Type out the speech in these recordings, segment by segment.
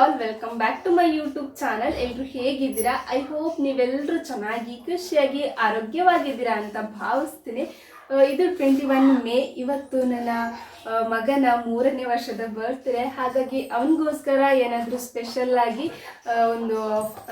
All welcome back to my YouTube channel. ಎಲ್ಲರೂ ಹೇಗಿದ್ದೀರಾ? I hope ನೀವೆಲ್ಲರೂ ಚೆನ್ನಾಗಿ ಖುಷಿಯಾಗಿ ಆರೋಗ್ಯವಾಗಿದ್ದೀರಾ ಅಂತ ಭಾವಿಸ್ತೀನಿ. ಇದು 21 ಮೇ. ಇವತ್ತು ನನ್ನ ಮಗನ 3ನೇ ವರ್ಷದ ಬರ್ತ್ಡೇ. ಹಾಗಾಗಿ ಅವನಿಗೋಸ್ಕರ ಏನಾದರೂ ಸ್ಪೆಷಲ್ ಆಗಿ ಒಂದು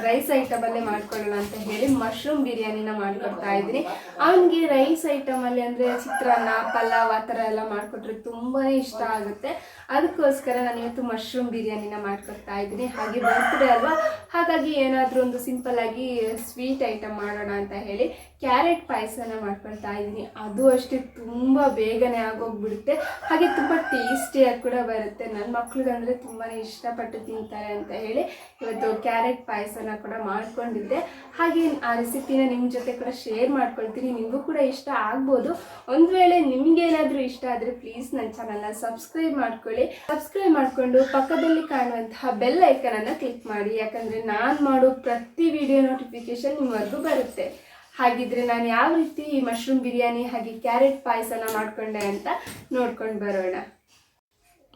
ರೈಸ್ ಐಟಮಲ್ಲೇ ಮಾಡ್ಕೊಳ್ಳೋಣ ಅಂತ ಹೇಳಿ ಮಶ್ರೂಮ್ ಬಿರಿಯಾನಿನ ಮಾಡ್ಕೊಡ್ತಾ ಇದ್ದೀನಿ. ಅವನಿಗೆ ರೈಸ್ ಐಟಮಲ್ಲಿ ಅಂದರೆ ಚಿತ್ರಾನ್ನ, ಪಲಾವ್ ಆ ಥರ ಎಲ್ಲ ಮಾಡಿಕೊಟ್ರೆ ತುಂಬಾ ಇಷ್ಟ ಆಗುತ್ತೆ. ಅದಕ್ಕೋಸ್ಕರ ನಾನು ಇವತ್ತು ಮಶ್ರೂಮ್ ಬಿರಿಯಾನಿನ ಮಾಡ್ಕೊಡ್ತಾ ಇದ್ದೀನಿ. ಹಾಗೆ ಬರ್ತ್ಡೇ ಅಲ್ವಾ, ಹಾಗಾಗಿ ಏನಾದರೂ ಒಂದು ಸಿಂಪಲ್ ಆಗಿ ಸ್ವೀಟ್ ಐಟಮ್ ಮಾಡೋಣ ಅಂತ ಹೇಳಿ ಕ್ಯಾರೆಟ್ ಪಾಯಸನ ಮಾಡ್ಕೊಳ್ತಾ ಇದ್ದೀನಿ. ಅದು ಅಷ್ಟೇ ತುಂಬ ಬೇಗನೆ ಆಗೋಗ್ಬಿಡುತ್ತೆ, ಹಾಗೆ ತುಂಬ ಟೇಸ್ಟಿಯಾಗಿ ಕೂಡ ಬರುತ್ತೆ. ನನ್ನ ಮಕ್ಳಿಗಂದರೆ ತುಂಬಾ ಇಷ್ಟಪಟ್ಟು ತಿಂತಾರೆ ಅಂತ ಹೇಳಿ ಇವತ್ತು ಕ್ಯಾರೆಟ್ ಪಾಯಸನ ಕೂಡ ಮಾಡ್ಕೊಂಡಿದ್ದೆ. ಹಾಗೆ ಆ ರೆಸಿಪಿನ ನಿಮ್ಮ ಜೊತೆ ಕೂಡ ಶೇರ್ ಮಾಡ್ಕೊಳ್ತೀನಿ. ನಿಮಗೂ ಕೂಡ ಇಷ್ಟ ಆಗ್ಬೋದು. ಒಂದು ವೇಳೆ ನಿಮಗೇನಾದರೂ ಇಷ್ಟ ಆದರೆ ಪ್ಲೀಸ್ ನನ್ನ ಚಾನಲ್ನ ಸಬ್ಸ್ಕ್ರೈಬ್ ಮಾಡ್ಕೊಳ್ಳಿ. ಸಬ್ಸ್ಕ್ರೈಬ್ ಮಾಡಿಕೊಂಡು ಪಕ್ಕದಲ್ಲಿ ಕಾಣುವಂತಹ ಬೆಲ್ ಐಕನನ್ನು ಕ್ಲಿಕ್ ಮಾಡಿ, ಯಾಕಂದರೆ ನಾನು ಮಾಡೋ ಪ್ರತಿ ವಿಡಿಯೋ ನೋಟಿಫಿಕೇಶನ್ ನಿಮ್ಮವರೆಗೂ ಬರುತ್ತೆ. ಹಾಗಿದ್ರೆ ನಾನು ಯಾವ ರೀತಿ ಈ ಮಶ್ರೂಮ್ ಬಿರಿಯಾನಿ ಹಾಗೆ ಕ್ಯಾರೆಟ್ ಪಾಯಸನ ಮಾಡಿಕೊಂಡೆ ಅಂತ ನೋಡ್ಕೊಂಡು ಬರೋಣ.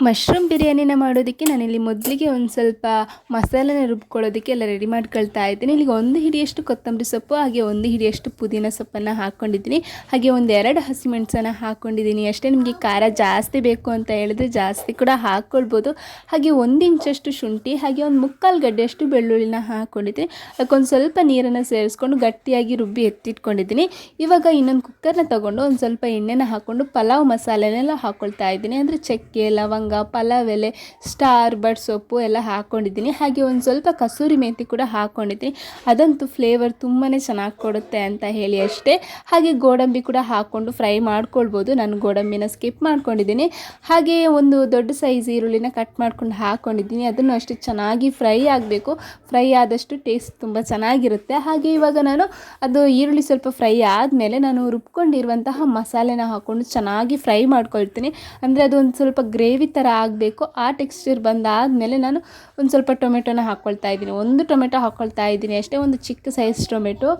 ಮಶ್ರೂಮ್ ಬಿರಿಯಾನಿನ ಮಾಡೋದಕ್ಕೆ ನಾನಿಲ್ಲಿ ಮೊದಲಿಗೆ ಒಂದು ಸ್ವಲ್ಪ ಮಸಾಲೆನ ರುಬ್ಕೊಳ್ಳೋದಕ್ಕೆ ಎಲ್ಲ ರೆಡಿ ಮಾಡ್ಕೊಳ್ತಾ ಇದ್ದೀನಿ. ಇಲ್ಲಿಗೆ 1 ಹಿಡಿಯಷ್ಟು ಕೊತ್ತಂಬರಿ ಸೊಪ್ಪು, ಹಾಗೆ 1 ಹಿಡಿಯಷ್ಟು ಪುದೀನ ಸೊಪ್ಪನ್ನು ಹಾಕ್ಕೊಂಡಿದ್ದೀನಿ. ಹಾಗೆ 1-2 ಹಸಿಮೆಣಸನ್ನು ಹಾಕ್ಕೊಂಡಿದ್ದೀನಿ ಅಷ್ಟೇ. ನಿಮಗೆ ಖಾರ ಜಾಸ್ತಿ ಬೇಕು ಅಂತ ಹೇಳಿದ್ರೆ ಜಾಸ್ತಿ ಕೂಡ ಹಾಕ್ಕೊಳ್ಬೋದು. ಹಾಗೆ 1 ಇಂಚಷ್ಟು ಶುಂಠಿ, ಹಾಗೆ 1/4 ಗಡ್ಡೆಯಷ್ಟು ಬೆಳ್ಳುಳ್ಳಿನ ಹಾಕ್ಕೊಂಡಿದ್ದೀನಿ. ಅದಕ್ಕೊಂದು ಸ್ವಲ್ಪ ನೀರನ್ನು ಸೇರಿಸ್ಕೊಂಡು ಗಟ್ಟಿಯಾಗಿ ರುಬ್ಬಿ ಎತ್ತಿಟ್ಕೊಂಡಿದ್ದೀನಿ. ಇವಾಗ ಇನ್ನೊಂದು ಕುಕ್ಕರ್ನ ತೊಗೊಂಡು ಒಂದು ಸ್ವಲ್ಪ ಎಣ್ಣೆನ ಹಾಕ್ಕೊಂಡು ಪಲಾವ್ ಮಸಾಲೆನೆಲ್ಲ ಹಾಕ್ಕೊಳ್ತಾ ಇದ್ದೀನಿ. ಅಂದರೆ ಚಕ್ಕೆ, ಲವಂಗ, ಪಲಾವ್ ಎಲೆ, ಸ್ಟಾರ್ ಬಡ್ ಸೊಪ್ಪು ಎಲ್ಲ ಹಾಕ್ಕೊಂಡಿದ್ದೀನಿ. ಹಾಗೆ ಒಂದು ಸ್ವಲ್ಪ ಕಸೂರಿ ಮೆಂತಿ ಕೂಡ ಹಾಕ್ಕೊಂಡಿದ್ದೀನಿ. ಅದಂತೂ ಫ್ಲೇವರ್ ತುಂಬಾ ಚೆನ್ನಾಗಿ ಕೊಡುತ್ತೆ ಅಂತ ಹೇಳಿ ಅಷ್ಟೇ. ಹಾಗೆ ಗೋಡಂಬಿ ಕೂಡ ಹಾಕ್ಕೊಂಡು ಫ್ರೈ ಮಾಡ್ಕೊಳ್ಬೋದು. ನಾನು ಗೋಡಂಬಿನ ಸ್ಕಿಪ್ ಮಾಡ್ಕೊಂಡಿದ್ದೀನಿ. ಹಾಗೆ ಒಂದು ದೊಡ್ಡ ಸೈಜ್ ಈರುಳ್ಳಿನ ಕಟ್ ಮಾಡ್ಕೊಂಡು ಹಾಕ್ಕೊಂಡಿದ್ದೀನಿ. ಅದನ್ನು ಅಷ್ಟೇ ಚೆನ್ನಾಗಿ ಫ್ರೈ ಆಗಬೇಕು. ಫ್ರೈ ಆದಷ್ಟು ಟೇಸ್ಟ್ ತುಂಬ ಚೆನ್ನಾಗಿರುತ್ತೆ. ಹಾಗೆ ಇವಾಗ ನಾನು ಅದು ಈರುಳ್ಳಿ ಸ್ವಲ್ಪ ಫ್ರೈ ಆದಮೇಲೆ ನಾನು ರುಬ್ಕೊಂಡಿರುವಂತಹ ಮಸಾಲೆನ ಹಾಕ್ಕೊಂಡು ಚೆನ್ನಾಗಿ ಫ್ರೈ ಮಾಡ್ಕೊಳ್ತೀನಿ. ಅಂದರೆ ಅದು ಒಂದು ಸ್ವಲ್ಪ ಗ್ರೇವಿ ಥರ ಆಗಬೇಕು. ಆ ಟೆಕ್ಸ್ಚರ್ ಬಂದಾದಮೇಲೆ ನಾನು ಒಂದು ಸ್ವಲ್ಪ ಟೊಮೆಟೊನ ಹಾಕ್ಕೊಳ್ತಾ ಇದ್ದೀನಿ. 1 ಟೊಮೆಟೊ ಹಾಕ್ಕೊಳ್ತಾ ಇದ್ದೀನಿ ಅಷ್ಟೇ, ಒಂದು ಚಿಕ್ಕ ಸೈಜ್ ಟೊಮೆಟೊ.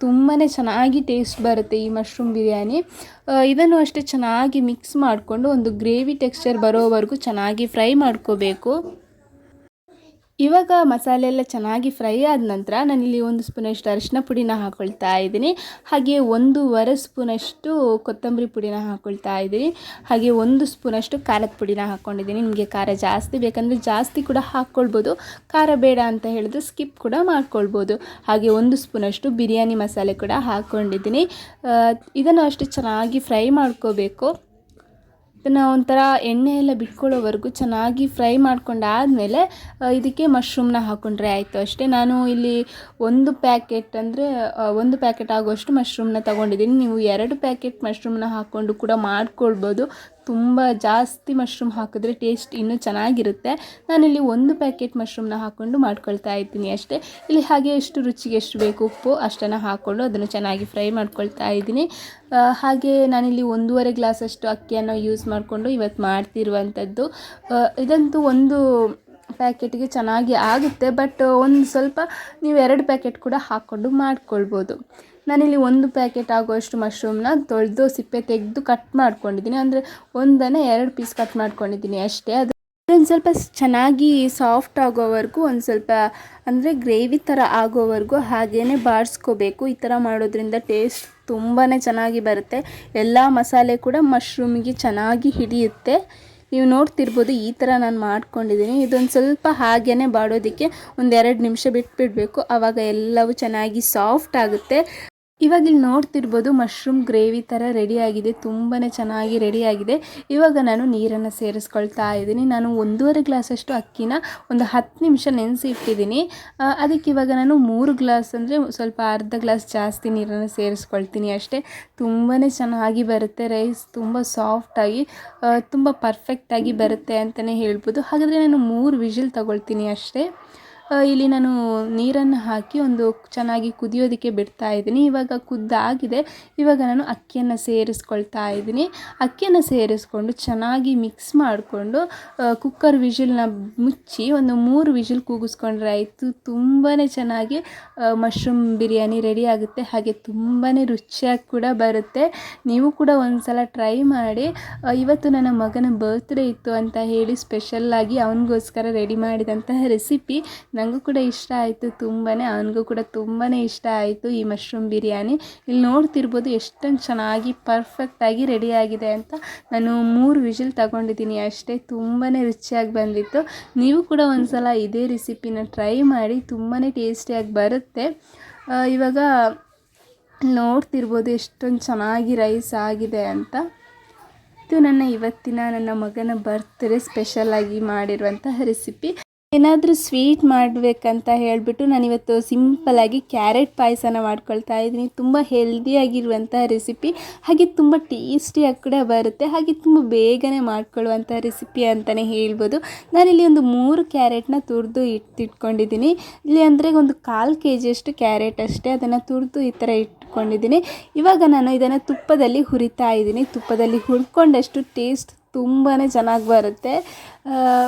ತುಂಬಾ ಚೆನ್ನಾಗಿ ಟೇಸ್ಟ್ ಬರುತ್ತೆ ಈ ಮಶ್ರೂಮ್ ಬಿರಿಯಾನಿ. ಇದನ್ನು ಅಷ್ಟೇ ಚೆನ್ನಾಗಿ ಮಿಕ್ಸ್ ಮಾಡಿಕೊಂಡು ಒಂದು ಗ್ರೇವಿ ಟೆಕ್ಸ್ಚರ್ ಬರೋವರೆಗೂ ಚೆನ್ನಾಗಿ ಫ್ರೈ ಮಾಡ್ಕೋಬೇಕು. ಇವಾಗ ಮಸಾಲೆ ಎಲ್ಲ ಚೆನ್ನಾಗಿ ಫ್ರೈ ಆದ ನಂತರ ನಾನಿಲ್ಲಿ 1 ಸ್ಪೂನಷ್ಟು ಅರಿಶಿನ ಪುಡಿನ ಹಾಕ್ಕೊಳ್ತಾ ಇದ್ದೀನಿ. ಹಾಗೆ 1.5 ಸ್ಪೂನಷ್ಟು ಕೊತ್ತಂಬರಿ ಪುಡಿನ ಹಾಕ್ಕೊಳ್ತಾ ಇದ್ದೀನಿ. ಹಾಗೆ 1 ಸ್ಪೂನಷ್ಟು ಖಾರದ ಪುಡಿನ ಹಾಕ್ಕೊಂಡಿದ್ದೀನಿ. ನಿಮಗೆ ಖಾರ ಜಾಸ್ತಿ ಬೇಕಂದರೆ ಜಾಸ್ತಿ ಕೂಡ ಹಾಕ್ಕೊಳ್ಬೋದು. ಖಾರ ಬೇಡ ಅಂತ ಹೇಳಿದ್ರೆ ಸ್ಕಿಪ್ ಕೂಡ ಮಾಡ್ಕೊಳ್ಬೋದು. ಹಾಗೆ 1 ಸ್ಪೂನಷ್ಟು ಬಿರಿಯಾನಿ ಮಸಾಲೆ ಕೂಡ ಹಾಕ್ಕೊಂಡಿದ್ದೀನಿ. ಇದನ್ನು ಅಷ್ಟೇ ಚೆನ್ನಾಗಿ ಫ್ರೈ ಮಾಡ್ಕೋಬೇಕು. ಇದನ್ನು ಒಂಥರ ಎಣ್ಣೆ ಎಲ್ಲ ಬಿಟ್ಕೊಳ್ಳೋವರೆಗೂ ಚೆನ್ನಾಗಿ ಫ್ರೈ ಮಾಡ್ಕೊಂಡಾದಮೇಲೆ ಇದಕ್ಕೆ ಮಶ್ರೂಮ್ನ ಹಾಕ್ಕೊಂಡ್ರೆ ಆಯಿತು ಅಷ್ಟೇ. ನಾನು ಇಲ್ಲಿ 1 ಪ್ಯಾಕೆಟ್ ಅಂದರೆ 1 ಪ್ಯಾಕೆಟ್ ಆಗುವಷ್ಟು ಮಶ್ರೂಮ್ನ ತೊಗೊಂಡಿದ್ದೀನಿ. ನೀವು 2 ಪ್ಯಾಕೆಟ್ ಮಶ್ರೂಮ್ನ ಹಾಕ್ಕೊಂಡು ಕೂಡ ಮಾಡ್ಕೊಳ್ಬೋದು. ತುಂಬ ಜಾಸ್ತಿ ಮಶ್ರೂಮ್ ಹಾಕಿದ್ರೆ ಟೇಸ್ಟ್ ಇನ್ನೂ ಚೆನ್ನಾಗಿರುತ್ತೆ. ನಾನಿಲ್ಲಿ 1 ಪ್ಯಾಕೆಟ್ ಮಶ್ರೂಮ್ನ ಹಾಕ್ಕೊಂಡು ಮಾಡ್ಕೊಳ್ತಾ ಇದ್ದೀನಿ ಅಷ್ಟೇ. ಇಲ್ಲಿ ಹಾಗೆ ಎಷ್ಟು ರುಚಿಗೆ ಎಷ್ಟು ಬೇಕು ಉಪ್ಪು ಅಷ್ಟನ್ನು ಹಾಕ್ಕೊಂಡು ಅದನ್ನು ಚೆನ್ನಾಗಿ ಫ್ರೈ ಮಾಡ್ಕೊಳ್ತಾ ಇದ್ದೀನಿ. ಹಾಗೆ ನಾನಿಲ್ಲಿ 1.5 ಗ್ಲಾಸಷ್ಟು ಅಕ್ಕಿಯನ್ನು ಯೂಸ್ ಮಾಡಿಕೊಂಡು ಇವತ್ತು ಮಾಡ್ತಿರುವಂಥದ್ದು. ಇದಂತೂ 1 ಪ್ಯಾಕೆಟ್ಗೆ ಚೆನ್ನಾಗಿ ಆಗುತ್ತೆ, ಬಟ್ ಒಂದು ಸ್ವಲ್ಪ ನೀವು 2 ಪ್ಯಾಕೆಟ್ ಕೂಡ ಹಾಕ್ಕೊಂಡು ಮಾಡ್ಕೊಳ್ಬೋದು. ನಾನಿಲ್ಲಿ 1 ಪ್ಯಾಕೆಟ್ ಆಗುವಷ್ಟು ಮಶ್ರೂಮ್ನ ತೊಳೆದು ಸಿಪ್ಪೆ ತೆಗೆದು ಕಟ್ ಮಾಡ್ಕೊಂಡಿದ್ದೀನಿ. ಅಂದರೆ 2 ಪೀಸ್ ಕಟ್ ಮಾಡ್ಕೊಂಡಿದ್ದೀನಿ ಅಷ್ಟೇ. ಅದೊಂದು ಸ್ವಲ್ಪ ಚೆನ್ನಾಗಿ ಸಾಫ್ಟ್ ಆಗೋವರೆಗೂ ಒಂದು ಸ್ವಲ್ಪ ಅಂದರೆ ಗ್ರೇವಿ ಥರ ಆಗೋವರೆಗೂ ಹಾಗೇ ಬಾಡಿಸ್ಕೋಬೇಕು. ಈ ಥರ ಮಾಡೋದ್ರಿಂದ ಟೇಸ್ಟ್ ತುಂಬಾ ಚೆನ್ನಾಗಿ ಬರುತ್ತೆ. ಎಲ್ಲ ಮಸಾಲೆ ಕೂಡ ಮಶ್ರೂಮಿಗೆ ಚೆನ್ನಾಗಿ ಹಿಡಿಯುತ್ತೆ. ನೀವು ನೋಡ್ತಿರ್ಬೋದು ಈ ಥರ ನಾನು ಮಾಡ್ಕೊಂಡಿದ್ದೀನಿ. ಇದೊಂದು ಸ್ವಲ್ಪ ಹಾಗೇ ಬಾಡೋದಕ್ಕೆ 1-2 ನಿಮಿಷ ಬಿಟ್ಬಿಡಬೇಕು. ಆವಾಗ ಎಲ್ಲವೂ ಚೆನ್ನಾಗಿ ಸಾಫ್ಟ್ ಆಗುತ್ತೆ. ಇವಾಗ ಇಲ್ಲಿ ನೋಡ್ತಿರ್ಬೋದು ಮಶ್ರೂಮ್ ಗ್ರೇವಿ ಥರ ರೆಡಿಯಾಗಿದೆ. ತುಂಬಾ ಚೆನ್ನಾಗಿ ರೆಡಿಯಾಗಿದೆ. ಇವಾಗ ನಾನು ನೀರನ್ನು ಸೇರಿಸ್ಕೊಳ್ತಾ ಇದ್ದೀನಿ. ನಾನು 1.5 ಗ್ಲಾಸಷ್ಟು ಅಕ್ಕಿನ ಒಂದು 10 ನಿಮಿಷ ನೆನೆಸಿ ಇಟ್ಟಿದ್ದೀನಿ. ಅದಕ್ಕೆ ಇವಾಗ ನಾನು 3 ಗ್ಲಾಸ್ ಅಂದರೆ ಸ್ವಲ್ಪ ಅರ್ಧ ಗ್ಲಾಸ್ ಜಾಸ್ತಿ ನೀರನ್ನು ಸೇರಿಸ್ಕೊಳ್ತೀನಿ ಅಷ್ಟೇ. ತುಂಬಾ ಚೆನ್ನಾಗಿ ಬರುತ್ತೆ ರೈಸ್. ತುಂಬ ಸಾಫ್ಟಾಗಿ ತುಂಬ ಪರ್ಫೆಕ್ಟಾಗಿ ಬರುತ್ತೆ ಅಂತಲೇ ಹೇಳ್ಬೋದು. ಹಾಗಾದರೆ ನಾನು 3 ವಿಷಿಲ್ ತಗೊಳ್ತೀನಿ ಅಷ್ಟೇ. ಇಲ್ಲಿ ನಾನು ನೀರನ್ನು ಹಾಕಿ ಒಂದು ಚೆನ್ನಾಗಿ ಕುದಿಯೋದಕ್ಕೆ ಬಿಡ್ತಾ ಇದ್ದೀನಿ. ಇವಾಗ ಕುದ್ದಾಗಿದೆ. ಇವಾಗ ನಾನು ಅಕ್ಕಿಯನ್ನು ಸೇರಿಸ್ಕೊಳ್ತಾ ಇದ್ದೀನಿ. ಅಕ್ಕಿಯನ್ನು ಸೇರಿಸ್ಕೊಂಡು ಚೆನ್ನಾಗಿ ಮಿಕ್ಸ್ ಮಾಡಿಕೊಂಡು ಕುಕ್ಕರ್ ವಿಷಿಲ್ನ ಮುಚ್ಚಿ ಒಂದು 3 ವಿಷಿಲ್ ಕೂಗಿಸ್ಕೊಂಡ್ರೆ ಆಯಿತು. ತುಂಬಾ ಚೆನ್ನಾಗಿ ಮಶ್ರೂಮ್ ಬಿರಿಯಾನಿ ರೆಡಿ ಆಗುತ್ತೆ. ಹಾಗೆ ತುಂಬಾ ರುಚಿಯಾಗಿ ಕೂಡ ಬರುತ್ತೆ. ನೀವು ಕೂಡ ಒಂದು ಸಲ ಟ್ರೈ ಮಾಡಿ. ಇವತ್ತು ನನ್ನ ಮಗನ ಬರ್ತ್ಡೇ ಇತ್ತು ಅಂತ ಹೇಳಿ ಸ್ಪೆಷಲ್ಲಾಗಿ ಅವನಿಗೋಸ್ಕರ ರೆಡಿ ಮಾಡಿದಂತಹ ರೆಸಿಪಿ ನನಗೂ ಕೂಡ ಇಷ್ಟ ಆಯಿತು ತುಂಬಾ. ಅವನಿಗೂ ಕೂಡ ತುಂಬಾ ಇಷ್ಟ ಆಯಿತು ಈ ಮಶ್ರೂಮ್ ಬಿರಿಯಾನಿ. ಇಲ್ಲಿ ನೋಡ್ತಿರ್ಬೋದು ಎಷ್ಟೊಂದು ಚೆನ್ನಾಗಿ ಪರ್ಫೆಕ್ಟಾಗಿ ರೆಡಿಯಾಗಿದೆ ಅಂತ. ನಾನು 3 ವಿಷಿಲ್ ತಗೊಂಡಿದ್ದೀನಿ ಅಷ್ಟೇ. ತುಂಬಾ ರುಚಿಯಾಗಿ ಬಂದಿತ್ತು. ನೀವು ಕೂಡ ಒಂದು ಸಲ ಇದೇ ರೆಸಿಪಿನ ಟ್ರೈ ಮಾಡಿ. ತುಂಬಾ ಟೇಸ್ಟಿಯಾಗಿ ಬರುತ್ತೆ. ಇವಾಗ ನೋಡ್ತಿರ್ಬೋದು ಎಷ್ಟೊಂದು ಚೆನ್ನಾಗಿ ರೈಸ್ ಆಗಿದೆ ಅಂತ. ಇದು ನನ್ನ ಮಗನ ಬರ್ತ್ಡೇ ಸ್ಪೆಷಲಾಗಿ ಮಾಡಿರುವಂತಹ ರೆಸಿಪಿ. ಏನಾದರೂ ಸ್ವೀಟ್ ಮಾಡಬೇಕಂತ ಹೇಳಿಬಿಟ್ಟು ನಾನಿವತ್ತು ಸಿಂಪಲ್ಲಾಗಿ ಕ್ಯಾರೆಟ್ ಪಾಯಸನ ಮಾಡ್ಕೊಳ್ತಾ ಇದ್ದೀನಿ. ತುಂಬ ಹೆಲ್ದಿಯಾಗಿರುವಂಥ ರೆಸಿಪಿ, ಹಾಗೆ ತುಂಬ ಟೇಸ್ಟಿಯಾಗಿ ಕೂಡ ಬರುತ್ತೆ, ಹಾಗೆ ತುಂಬ ಬೇಗನೆ ಮಾಡ್ಕೊಳ್ಳುವಂಥ ರೆಸಿಪಿ ಅಂತಲೇ ಹೇಳ್ಬೋದು. ನಾನಿಲ್ಲಿ ಒಂದು 3 ಕ್ಯಾರೆಟ್ನ ತುರಿದು ಇಟ್ಕೊಂಡಿದ್ದೀನಿ. ಇಲ್ಲಿ ಅಂದರೆ ಒಂದು 1/4 kg ಕ್ಯಾರೆಟ್ ಅಷ್ಟೇ. ಅದನ್ನು ತುರಿದು ಈ ಥರ ಇಟ್ಕೊಂಡಿದ್ದೀನಿ. ಇವಾಗ ನಾನು ಇದನ್ನು ತುಪ್ಪದಲ್ಲಿ ಹುರಿತಾ ಇದ್ದೀನಿ. ತುಪ್ಪದಲ್ಲಿ ಹುರ್ಕೊಂಡಷ್ಟು ಟೇಸ್ಟ್ ತುಂಬಾ ಚೆನ್ನಾಗಿ ಬರುತ್ತೆ.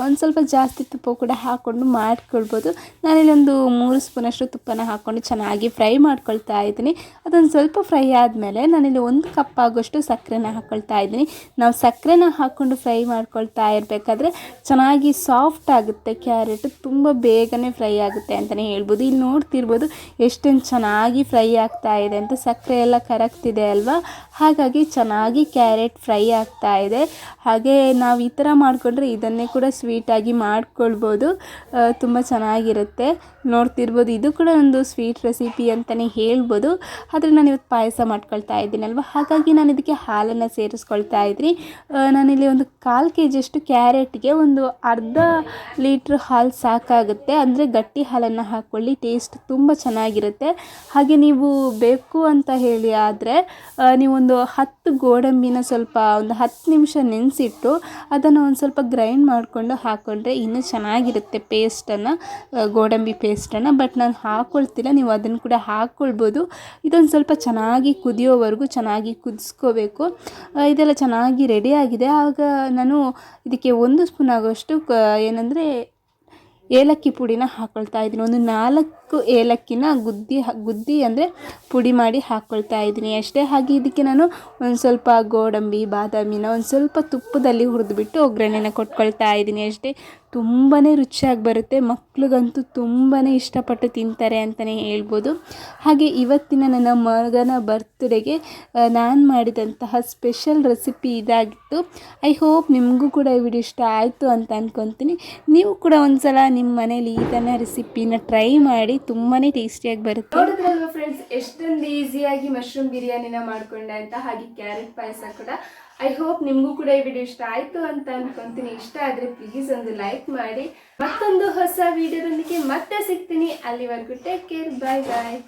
ಒಂದು ಸ್ವಲ್ಪ ಜಾಸ್ತಿ ತುಪ್ಪ ಕೂಡ ಹಾಕ್ಕೊಂಡು ಮಾಡ್ಕೊಳ್ಬೋದು. ನಾನಿಲ್ಲಿ ಒಂದು 3 ಸ್ಪೂನಷ್ಟು ತುಪ್ಪನ ಹಾಕ್ಕೊಂಡು ಚೆನ್ನಾಗಿ ಫ್ರೈ ಮಾಡ್ಕೊಳ್ತಾ ಇದ್ದೀನಿ. ಅದೊಂದು ಸ್ವಲ್ಪ ಫ್ರೈ ಆದಮೇಲೆ ನಾನಿಲ್ಲಿ 1 ಕಪ್ ಆಗೋಷ್ಟು ಸಕ್ಕರೆನ ಹಾಕ್ಕೊಳ್ತಾ ಇದ್ದೀನಿ. ನಾವು ಸಕ್ಕರೆನ ಹಾಕ್ಕೊಂಡು ಫ್ರೈ ಮಾಡ್ಕೊಳ್ತಾ ಇರಬೇಕಾದ್ರೆ ಚೆನ್ನಾಗಿ ಸಾಫ್ಟ್ ಆಗುತ್ತೆ ಕ್ಯಾರೆಟ್. ತುಂಬ ಬೇಗನೆ ಫ್ರೈ ಆಗುತ್ತೆ ಅಂತಲೇ ಹೇಳ್ಬೋದು. ಇಲ್ಲಿ ನೋಡ್ತಿರ್ಬೋದು ಎಷ್ಟೊಂದು ಚೆನ್ನಾಗಿ ಫ್ರೈ ಆಗ್ತಾ ಇದೆ ಅಂತ. ಸಕ್ಕರೆ ಎಲ್ಲ ಕರಗ್ತಿದೆ ಅಲ್ವಾ, ಹಾಗಾಗಿ ಚೆನ್ನಾಗಿ ಕ್ಯಾರೆಟ್ ಫ್ರೈ ಆಗ್ತಾ ಇದೆ. ಹಾಗೆ ನಾವು ಈ ಥರ ಮಾಡಿಕೊಂಡ್ರೆ ಇದನ್ನೇ ಕೂಡ ಸ್ವೀಟಾಗಿ ಮಾಡ್ಕೊಳ್ಬೋದು. ತುಂಬ ಚೆನ್ನಾಗಿರುತ್ತೆ. ನೋಡ್ತಿರ್ಬೋದು ಇದು ಕೂಡ ಒಂದು ಸ್ವೀಟ್ ರೆಸಿಪಿ ಅಂತಲೇ ಹೇಳ್ಬೋದು. ಆದರೆ ನಾನು ಇವತ್ತು ಪಾಯಸ ಮಾಡ್ಕೊಳ್ತಾ ಇದ್ದೀನಲ್ವ, ಹಾಗಾಗಿ ನಾನು ಇದಕ್ಕೆ ಹಾಲನ್ನು ಸೇರಿಸ್ಕೊಳ್ತಾ ಇದ್ದೀನಿ. ನಾನಿಲ್ಲಿ ಒಂದು 1/4 kg ಕ್ಯಾರೆಟ್ಗೆ ಒಂದು ಅರ್ಧ ಲೀಟ್ರ್ ಹಾಲು ಸಾಕಾಗುತ್ತೆ. ಅಂದರೆ ಗಟ್ಟಿ ಹಾಲನ್ನು ಹಾಕ್ಕೊಳ್ಳಿ, ಟೇಸ್ಟ್ ತುಂಬ ಚೆನ್ನಾಗಿರುತ್ತೆ. ಹಾಗೆ ನೀವು ಬೇಕು ಅಂತ ಹೇಳಿ ಆದರೆ ನೀವೊಂದು 10 ಗೋಡಂಬಿನ ಸ್ವಲ್ಪ ಒಂದು 10 ನಿಮಿಷ ನೆನೆಸಿಟ್ಟು ಅದನ್ನು ಒಂದು ಸ್ವಲ್ಪ ಗ್ರೈಂಡ್ ಮಾಡಿಕೊಂಡು ಹಾಕ್ಕೊಂಡ್ರೆ ಇನ್ನೂ ಚೆನ್ನಾಗಿರುತ್ತೆ ಪೇಸ್ಟನ್ನು, ಗೋಡಂಬಿ ಪೇಸ್ಟನ್ನು. ಬಟ್ ನಾನು ಹಾಕ್ಕೊಳ್ತಿಲ್ಲ, ನೀವು ಅದನ್ನು ಕೂಡ ಹಾಕ್ಕೊಳ್ಬೋದು. ಇದೊಂದು ಸ್ವಲ್ಪ ಚೆನ್ನಾಗಿ ಕುದಿಯೋವರೆಗೂ ಚೆನ್ನಾಗಿ ಕುದಿಸ್ಕೋಬೇಕು. ಇದೆಲ್ಲ ಚೆನ್ನಾಗಿ ರೆಡಿಯಾಗಿದೆ. ಆಗ ನಾನು ಇದಕ್ಕೆ 1 ಸ್ಪೂನ್ ಆಗೋಷ್ಟು ಏನಂದರೆ ಏಲಕ್ಕಿ ಪುಡಿನ ಹಾಕ್ಕೊಳ್ತಾ ಇದ್ದೀನಿ. ಒಂದು 4 ಏಲಕ್ಕಿನ ಗುದ್ದಿ ಅಂದರೆ ಪುಡಿ ಮಾಡಿ ಹಾಕ್ಕೊಳ್ತಾ ಇದ್ದೀನಿ ಅಷ್ಟೇ. ಹಾಗೆ ಇದಕ್ಕೆ ನಾನು ಒಂದು ಸ್ವಲ್ಪ ಗೋಡಂಬಿ ಬಾದಾಮಿನ ಒಂದು ಸ್ವಲ್ಪ ತುಪ್ಪದಲ್ಲಿ ಹುರಿದ್ಬಿಟ್ಟು ಒಗ್ಗರಣೆನ ಕೊಟ್ಕೊಳ್ತಾ ಇದ್ದೀನಿ ಅಷ್ಟೇ. ತುಂಬಾ ರುಚಿಯಾಗಿ ಬರುತ್ತೆ. ಮಕ್ಳಿಗಂತೂ ತುಂಬಾ ಇಷ್ಟಪಟ್ಟು ತಿಂತಾರೆ ಅಂತಲೇ ಹೇಳ್ಬೋದು. ಹಾಗೆ ಇವತ್ತಿನ ನನ್ನ ಮಗನ ಬರ್ತ್ಡೇಗೆ ನಾನು ಮಾಡಿದಂತಹ ಸ್ಪೆಷಲ್ ರೆಸಿಪಿ ಇದಾಗಿತ್ತು. ಐ ಹೋಪ್ ನಿಮಗೂ ಕೂಡ ಈ ವಿಡಿಯೋ ಇಷ್ಟ ಆಯಿತು ಅಂತ ಅಂದ್ಕೊತೀನಿ. ನೀವು ಕೂಡ ಒಂದು ಸಲ ನಿಮ್ಮ ಮನೇಲಿ ಇದನ್ನು ರೆಸಿಪಿನ ಟ್ರೈ ಮಾಡಿ. ತುಂಬಾ ಟೇಸ್ಟಿಯಾಗಿ ಬರುತ್ತೆ. ನೋಡಿದ್ರಲ್ವ ಫ್ರೆಂಡ್ಸ್ ಎಷ್ಟೊಂದು ಈಸಿಯಾಗಿ ಮಶ್ರೂಮ್ ಬಿರಿಯಾನಿನ ಮಾಡಿಕೊಂಡೆ ಅಂತ. ಹಾಗೆ ಕ್ಯಾರೆಟ್ ಪಾಯಸ ಕೂಡ. ಐ ಹೋಪ್ ನಿಮಗೂ ಕೂಡ ಈ ವಿಡಿಯೋ ಇಷ್ಟ ಆಯಿತು ಅಂತ ಅಂದ್ಕೊತೀನಿ. ಇಷ್ಟ ಆದರೆ ಪ್ಲೀಸ್ ಒಂದು ಲೈಕ್ ಮಾಡಿ. ಮತ್ತೊಂದು ಹೊಸ ವಿಡಿಯೋದೊಂದಿಗೆ ಮತ್ತೆ ಸಿಗ್ತೀನಿ. ಅಲ್ಲಿವರೆಗೂ ಟೇಕ್ ಕೇರ್. ಬಾಯ್ ಬಾಯ್.